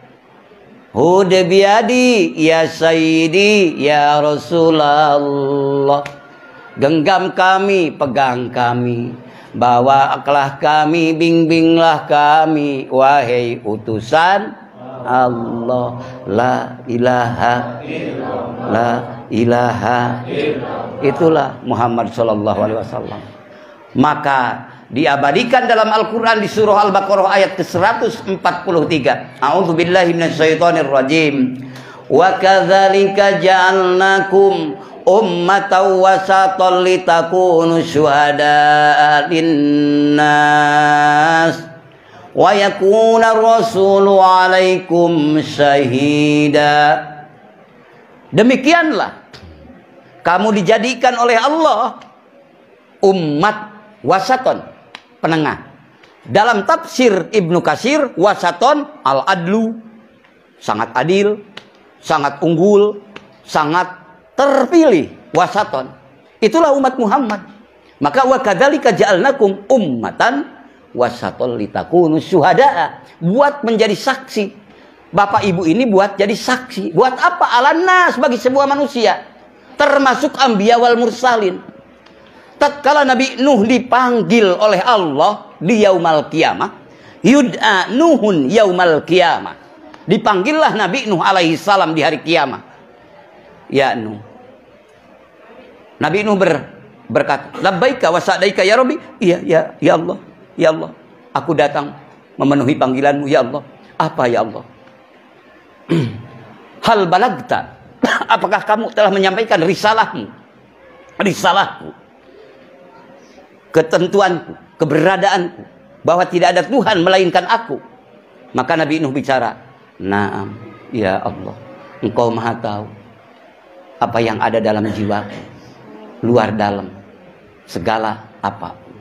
Huda biadi ya sayyidi ya Rasulullah. Genggam kami, pegang kami, bawalah kami, bimbinglah kami, wahai utusan Allah. La ilaha illallah, la ilaha illallah. Itulah Muhammad sallallahu alaihi wasallam. Maka diabadikan dalam Al-Quran di surah Al-Baqarah ayat ke-143. A'udzubillahi minasyaitonir rajim. Wa kadzalika ja'alnakum ummatan wasatan litakunu syuhada'a linnas wa yakuna rasulu 'alaikum syahida. Demikianlah kamu dijadikan oleh Allah umat wasaton, penengah. Dalam tafsir Ibnu Katsir, wasaton al-adlu, sangat adil, sangat unggul, sangat terpilih. Wasaton, itulah umat Muhammad. Maka wa kadzalika ja'alnakum ummatan wasaton litakunu syuhada'a, buat menjadi saksi. Bapak ibu ini buat jadi saksi. Buat apa? Alannas, bagi sebuah manusia, termasuk anbiya wal mursalin. Tatkala Nabi Nuh dipanggil oleh Allah di yaumal qiyamah, yud'a Nuhun yaumal qiyamah, Dipanggillah Nabi Nuh alaihi salam di hari kiamat. Ya Nuh. Nabi Nuh berkata, labbaika wa sa'daika ya Rabbi. Iya, ya Allah. Ya Allah, aku datang memenuhi panggilanmu ya Allah. Apa ya Allah? Hal balagta. Apakah kamu telah menyampaikan risalahmu? Risalahku. Ketentuanku, keberadaanku, bahwa tidak ada Tuhan melainkan aku. Maka Nabi Nuh bicara, "Naam, ya Allah. Engkau Maha tahu apa yang ada dalam jiwaku, luar dalam, segala apapun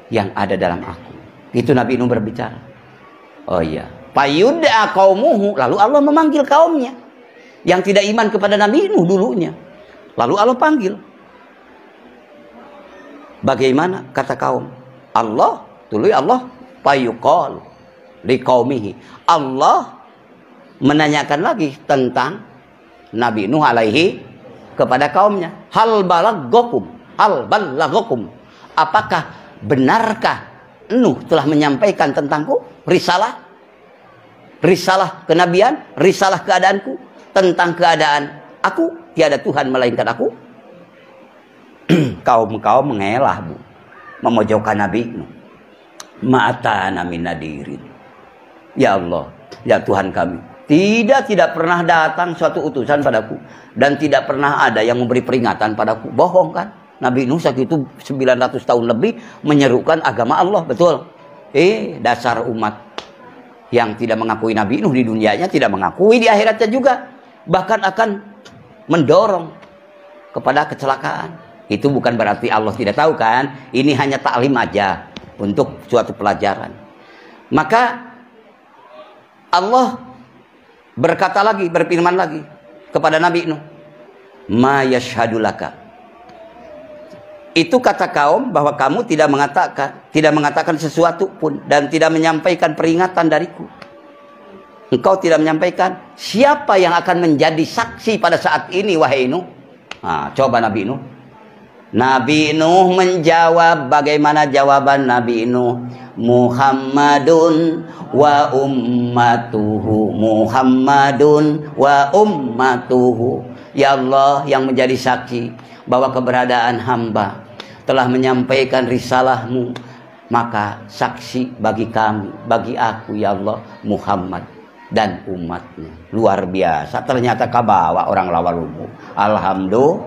yang ada dalam aku." Itu Nabi Nuh berbicara. Oh iya. Fayud'a qaumuhu, lalu Allah memanggil kaumnya yang tidak iman kepada Nabi Nuh dulunya. Lalu Allah panggil. Bagaimana kata kaum? Allah, tuluy Allah, fayuqal liqaumihi. Allah menanyakan lagi tentang Nabi Nuh alaihi kepada kaumnya. Hal balaghakum, hal balaghakum. Apakah benarkah Nuh telah menyampaikan tentangku risalah? Risalah kenabian, risalah keadaanku, tentang keadaan aku, tiada Tuhan melainkan aku. Kaum-kaum mengelah, Bu, memojokkan Nabi Nuh. Ma'atana min nadirin. Ya Allah, ya Tuhan kami, tidak pernah datang suatu utusan padaku, dan tidak pernah ada yang memberi peringatan padaku. Bohong kan? Nabi Nuh saat itu 900 tahun lebih menyerukan agama Allah, betul? Dasar umat yang tidak mengakui Nabi Nuh di dunianya, tidak mengakui di akhiratnya juga. Bahkan akan mendorong kepada kecelakaan. Itu bukan berarti Allah tidak tahu kan? Ini hanya taklim aja untuk suatu pelajaran. Maka Allah berkata lagi, berfirman lagi kepada Nabi Nuh, "Ma yashhadu laka." Itu kata kaum bahwa kamu tidak mengatakan sesuatu pun dan tidak menyampaikan peringatan dariku. Engkau tidak menyampaikan siapa yang akan menjadi saksi pada saat ini, wahai Nuh. Nah, coba Nabi Nuh. Nabi Nuh menjawab, bagaimana jawaban Nabi Nuh? Muhammadun wa ummatuhu. Muhammadun wa ummatuhu. Ya Allah yang menjadi saksi bahwa keberadaan hamba telah menyampaikan risalahmu, maka saksi bagi kami, bagi aku ya Allah, Muhammad dan umatnya. Luar biasa, ternyata kabawa orang lawalumu. Alhamdulillah.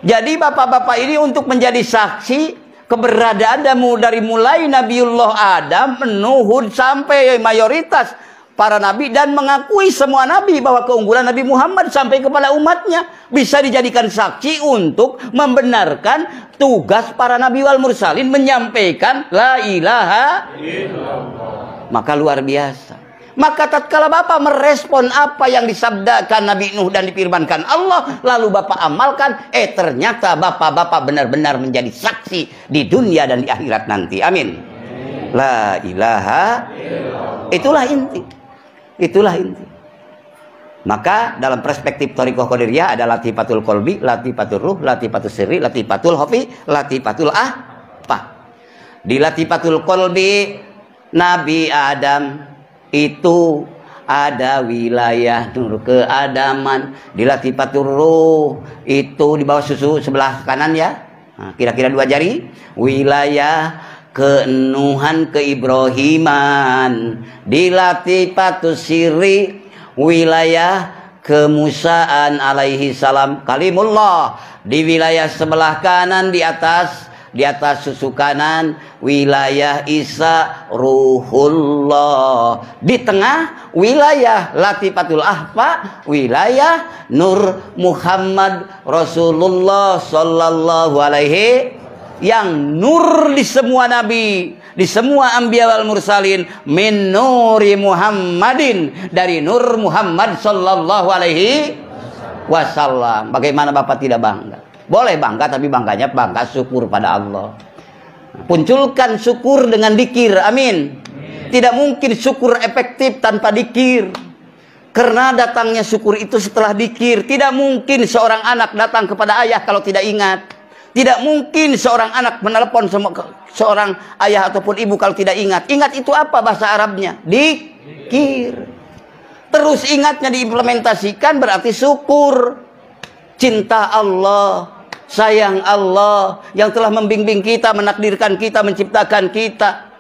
Jadi bapak-bapak ini untuk menjadi saksi keberadaan dari mulai Nabiullah Adam, Nuh, Hud, sampai mayoritas para nabi, dan mengakui semua nabi bahwa keunggulan Nabi Muhammad sampai kepada umatnya bisa dijadikan saksi untuk membenarkan tugas para nabi wal mursalin menyampaikan la ilaha illallah. Maka luar biasa. Maka tatkala Bapak merespon apa yang disabdakan Nabi Nuh dan difirmankan Allah, lalu Bapak amalkan, ternyata Bapak benar-benar menjadi saksi di dunia dan di akhirat nanti. Amin. La ilaha illallah. Itulah inti. Itulah inti. Maka dalam perspektif Thariqah Qadiriyah ada latifatul qalbi, latifatul ruh, latifatul sirri, latifatul khafi, latifatul ahfa. Di latifatul qalbi, Nabi Adam itu ada wilayah nur keadaman. Di latifatul ruh itu di bawah susu sebelah kanan ya, kira-kira 2 jari, wilayah keenuhan keibrahiman. Di latifatul sirri wilayah kemusaan alaihi salam kalimullah. Di wilayah sebelah kanan di atas susu kanan wilayah Isa ruhullah. Di tengah wilayah latifatul ahfa, wilayah nur Muhammad Rasulullah sallallahu alaihi, yang nur di semua nabi, di semua anbiya wal mursalin, min nuri Muhammadin, dari nur Muhammad sallallahu alaihi wasallam. Bagaimana Bapak tidak bangga? Boleh bangga, tapi bangganya bangga syukur pada Allah. Punculkan syukur dengan dikir. Amin. Tidak mungkin syukur efektif tanpa dikir. Karena datangnya syukur itu setelah dikir. Tidak mungkin seorang anak datang kepada ayah kalau tidak ingat. Tidak mungkin seorang anak menelepon seorang ayah ataupun ibu kalau tidak ingat. Ingat itu apa bahasa Arabnya? zikir. Terus ingatnya diimplementasikan berarti syukur. Cinta Allah, sayang Allah yang telah membimbing kita, menakdirkan kita, menciptakan kita.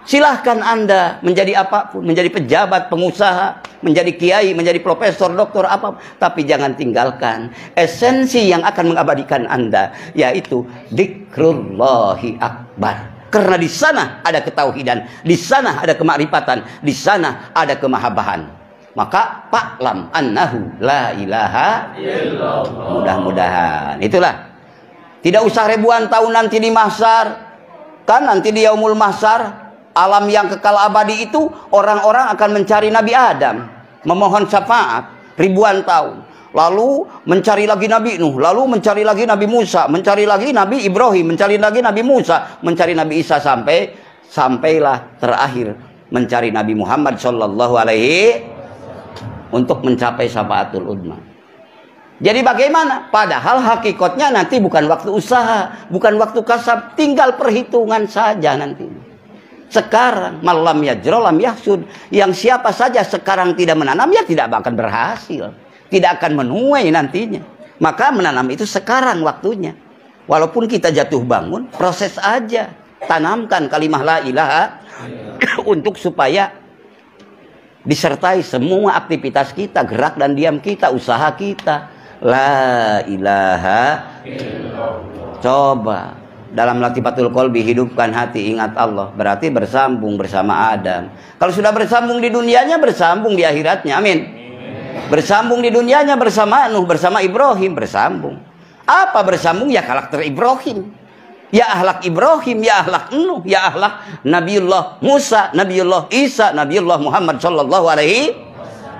Silahkan Anda menjadi apapun, menjadi pejabat, pengusaha, menjadi kiai, menjadi profesor, doktor, apa, tapi jangan tinggalkan esensi yang akan mengabadikan Anda, yaitu dzikrullahi akbar. Karena di sana ada ketauhidan, di sana ada kemakrifatan, di sana ada kemahabahan. Maka fa'lam annahu la ilaha illallah. Mudah-mudahan itulah. Tidak usah ribuan tahun nanti di mahsyar. Kan nanti di yaumul mahsyar, alam yang kekal abadi itu, orang-orang akan mencari Nabi Adam, memohon syafaat ribuan tahun. Lalu mencari lagi Nabi Nuh, lalu mencari lagi Nabi Musa, mencari lagi Nabi Ibrahim, mencari lagi Nabi Musa, mencari Nabi Isa, sampailah terakhir mencari Nabi Muhammad sallallahu alaihi untuk mencapai syafaatul uzma. Jadi bagaimana? Padahal hakikatnya nanti bukan waktu usaha, bukan waktu kasab, tinggal perhitungan saja nanti. Sekarang malam yajrolam yahsud, yang siapa saja sekarang tidak menanam ya tidak akan berhasil, tidak akan menuai nantinya. Maka menanam itu sekarang waktunya. Walaupun kita jatuh bangun, proses aja, tanamkan kalimah la ilaha untuk supaya disertai semua aktivitas kita, gerak dan diam kita, usaha kita. La ilaha illallah. Coba dalam latifatul qalbi, hidupkan hati, ingat Allah. Berarti bersambung bersama Adam. Kalau sudah bersambung di dunianya, bersambung di akhiratnya. Amin. Bersambung di dunianya bersama Nuh, bersama Ibrahim, bersambung. Apa bersambung? Ya karakter Ibrahim. Ya ahlak Ibrahim, ya ahlak Nuh, ya ahlak Nabiullah Musa, Nabiullah Isa, Nabiullah Muhammad sallallahu alaihi.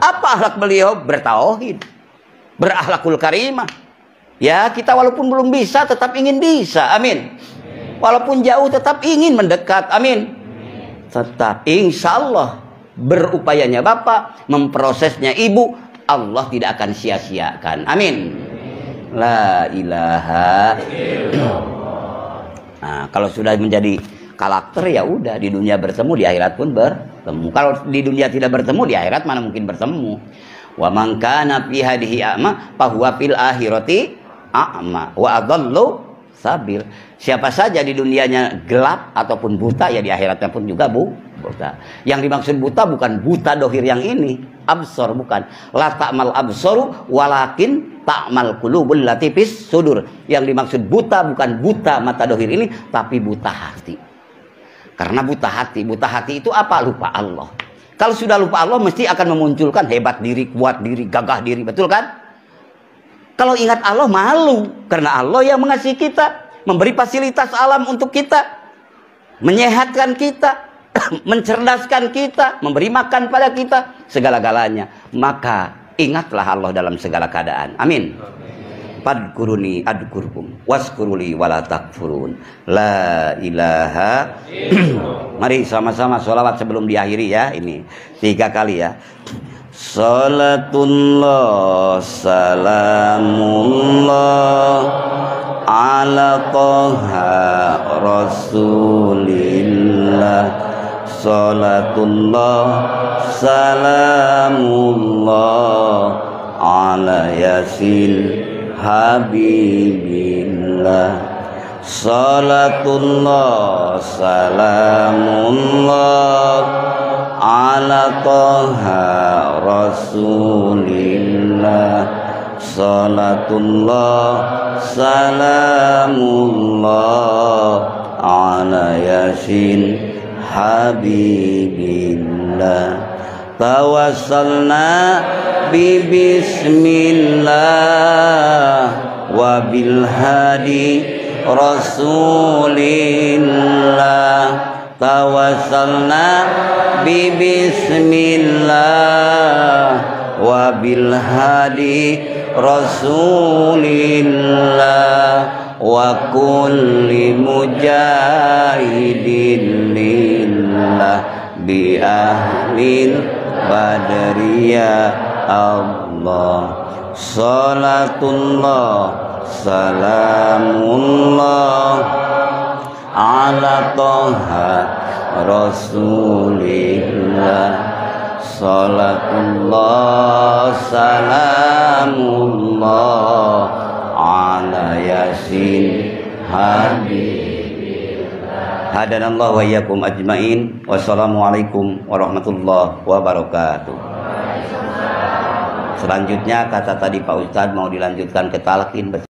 Apa ahlak beliau? Bertauhid, berakhlakul karimah. Ya, kita walaupun belum bisa tetap ingin bisa. Amin. Walaupun jauh tetap ingin mendekat. Amin. Tetap insya Allah berupayanya Bapak, memprosesnya Ibu, Allah tidak akan sia-siakan. Amin. La ilaha illallah. Nah, kalau sudah menjadi karakter ya udah, di dunia bertemu, di akhirat pun bertemu. Kalau di dunia tidak bertemu, di akhirat mana mungkin bertemu. Wa man kana fi hadhihi a'ma fa huwa fil akhirati a'ma wa adallu sabil. Siapa saja di dunianya gelap ataupun buta, ya di akhiratnya pun juga buta. Yang dimaksud buta bukan buta dohir yang ini, absor bukan. La ta'mal absoru walakin ta'mal qulubul latifis sudur. Yang dimaksud buta bukan buta mata dohir ini, tapi buta hati. Karena buta hati itu apa? Lupa Allah. Kalau sudah lupa Allah, mesti akan memunculkan hebat diri, kuat diri, gagah diri, betul kan? Kalau ingat Allah, malu. Karena Allah yang mengasihi kita, memberi fasilitas alam untuk kita, menyehatkan kita, mencerdaskan kita, memberi makan pada kita, segala-galanya. Maka ingatlah Allah dalam segala keadaan. Amin. Fadkuruni adkurkum waskuruli wala takfurun. La ilaha. Mari sama-sama sholawat sebelum diakhiri ya. Ini 3 kali ya. Salatullah salamullah ala toha rasulillah. Salatullah salamullah ala yasin habibillah. Salatullah salamullah ala toha rasulillah. Salatullah salamullah ala yasin habibillah. Tawassalna bi bismillah wa bil hadi rasulillah. Tawassalna bi bismillah wa bil hadi rasulillah wa kulli mujahidin lillah bi ahlil badriyah Allah. Salatullah salamullah ala toha rasulillah. salatullah salamullah ala yasin habibillah. Hadanallahu wa iyyakum ajmain. Wassalamualaikum warahmatullahi wabarakatuh. Selanjutnya kata tadi Pak Ustadz mau dilanjutkan ke talqin.